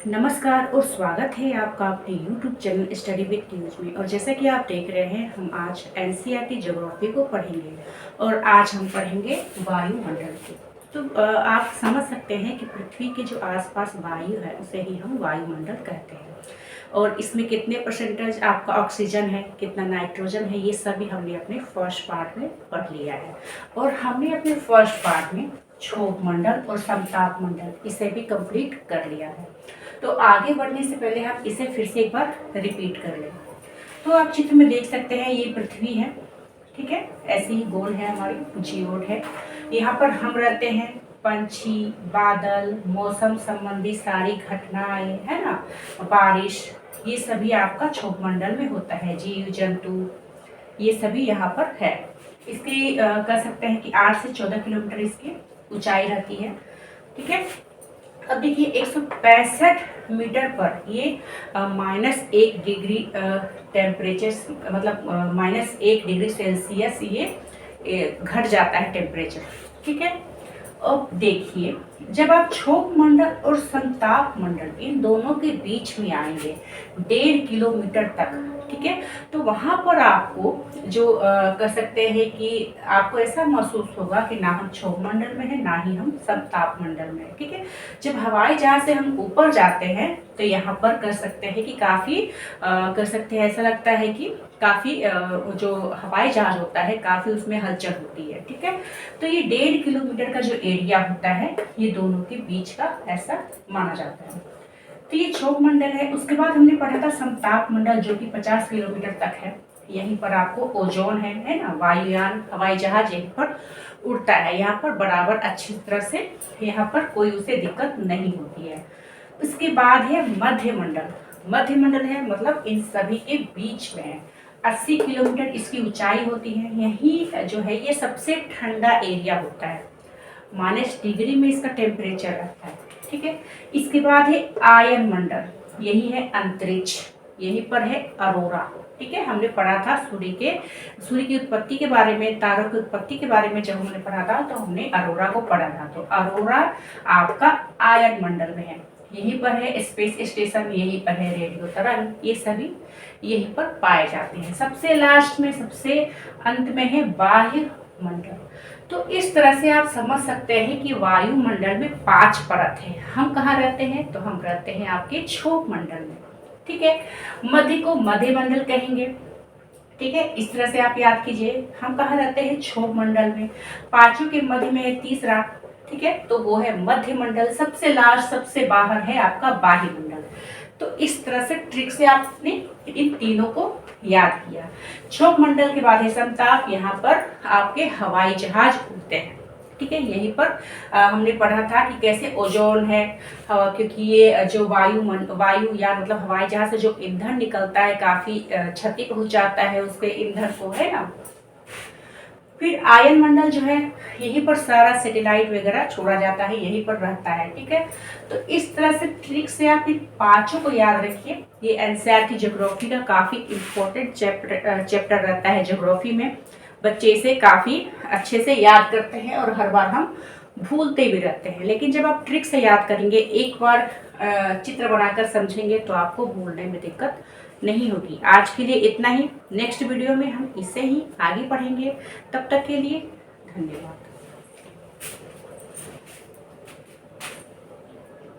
नमस्कार और स्वागत है आपका अपने YouTube channel study with news में। और जैसा कि आप देख रहे हैं, हम आज एनसीईआरटी ज्योग्राफी को पढ़ेंगे और आज हम पढ़ेंगे वायुमंडल की। तो आप समझ सकते हैं कि पृथ्वी के जो आसपास वायु है उसे ही हम वायुमंडल कहते हैं। और इसमें कितने परसेंटेज आपका ऑक्सीजन है, कितना नाइट्रोजन है, ये सभी हमने अपने फर्स्ट पार्ट में पढ़ लिया है। और हमने अपने फर्स्ट पार्ट में क्षोभ मंडल और समताप मंडल इसे भी कंप्लीट कर लिया है। तो आगे बढ़ने से पहले हम इसे फिर से एक बार रिपीट कर लें। तो आप चित्र में देख सकते हैं, ये पृथ्वी है, ठीक है, ऐसे ही गोल है, हमारी जियोड है। यहाँ पर हम रहते हैं, पंछी, बादल, मौसम संबंधी सारी घटनाएं, है ना, बारिश, ये सभी आपका क्षोभ मंडल में होता है। जीव जंतु ये सभी यहाँ पर है। इसकी कह सकते हैं कि 8 से 14 किलोमीटर इसकी ऊंचाई रहती है, ठीक है। अब देखिए 165 मीटर पर ये -1 डिग्री टेम्परेचर, मतलब -1 डिग्री सेल्सियस ये घट जाता है टेम्परेचर, ठीक है। अब देखिए, जब आप क्षोभ मंडल और संताप मंडल इन दोनों के बीच में आएंगे 1.5 किलोमीटर तक, ठीक है, तो वहां पर आपको जो कह सकते हैं कि आपको ऐसा महसूस होगा कि ना हम क्षोभ मंडल में है, ना ही हम समताप मंडल में है, ठीक है। जब हवाई जहाज से हम ऊपर जाते हैं तो यहाँ पर कर सकते हैं कि काफ़ी कर सकते हैं, ऐसा लगता है कि काफ़ी जो हवाई जहाज होता है काफ़ी उसमें हलचल होती है, ठीक है। तो ये 1.5 किलोमीटर का जो एरिया होता है ये दोनों के बीच का ऐसा माना जाता है। तो ये क्षोभ मंडल है। उसके बाद हमने पढ़ा था समताप मंडल, जो कि 50 किलोमीटर तक है। यहीं पर आपको ओजोन है ना, वायुयान हवाई जहाज यहीं पर उड़ता है, यहाँ पर बराबर अच्छी तरह से, यहाँ पर कोई उसे दिक्कत नहीं होती है। उसके बाद है मध्य मंडल। मध्य मंडल है मतलब इन सभी के बीच में है, 80 किलोमीटर इसकी ऊंचाई होती है। यही जो है ये सबसे ठंडा एरिया होता है, -डिग्री में इसका टेम्परेचर रहता है, ठीक है। इसके बाद है आयन मंडल, यही है अंतरिक्ष, यहीं पर है अरोरा, ठीक है। हमने पढ़ा था सूर्य की उत्पत्ति के बारे में, तारों की उत्पत्ति के बारे में जब हमने पढ़ा था तो हमने अरोरा को पढ़ा था। तो अरोरा आपका आयन मंडल में है, यहीं पर है स्पेस स्टेशन, यहीं पर है रेडियो तरंग, ये सभी यहीं पर पाए जाते हैं। सबसे लास्ट में, सबसे अंत में है बाह्य मंडल। तो इस तरह से आप समझ सकते हैं कि वायुमंडल में 5 परत है। हम कहाँ रहते हैं? तो हम रहते हैं आपके क्षोभ मंडल में, ठीक है। मध्य को मध्य मंडल कहेंगे, ठीक है। इस तरह से आप याद कीजिए, हम कहाँ रहते हैं? क्षोभ मंडल में। पांचों के मध्य में है तीसरा, ठीक है, तो वो है मध्य मंडल। सबसे लास्ट, सबसे बाहर है आपका बाह्य मंडल। तो इस तरह से ट्रिक से आपने इन तीनों को याद किया। क्षोभ मंडल के बाद है समताप, यहाँ पर आपके हवाई जहाज उड़ते हैं, ठीक है। यहीं पर हमने पढ़ा था कि कैसे ओजोन है, क्योंकि ये जो वायु या मतलब हवाई जहाज से जो ईंधन निकलता है काफी क्षति पहुंचाता है उसके ईंधन को, है ना। फिर आयन मंडल जो है, यहीं पर सारा सैटेलाइट वगैरह छोड़ा जाता है, यहीं पर रहता है, ठीक है। तो इस तरह से ट्रिक से आप इन पांचों को याद रखिए। ये एनसीईआरटी ज्योग्राफी का काफी इंपॉर्टेंट चैप्टर रहता है ज्योग्राफी में। बच्चे इसे काफी अच्छे से याद करते हैं और हर बार हम भूलते भी रहते हैं, लेकिन जब आप ट्रिक से याद करेंगे, एक बार चित्र बनाकर समझेंगे, तो आपको भूलने में दिक्कत नहीं होगी। आज के लिए इतना ही। नेक्स्ट वीडियो में हम इसे ही आगे पढ़ेंगे। तब तक के लिए धन्यवाद।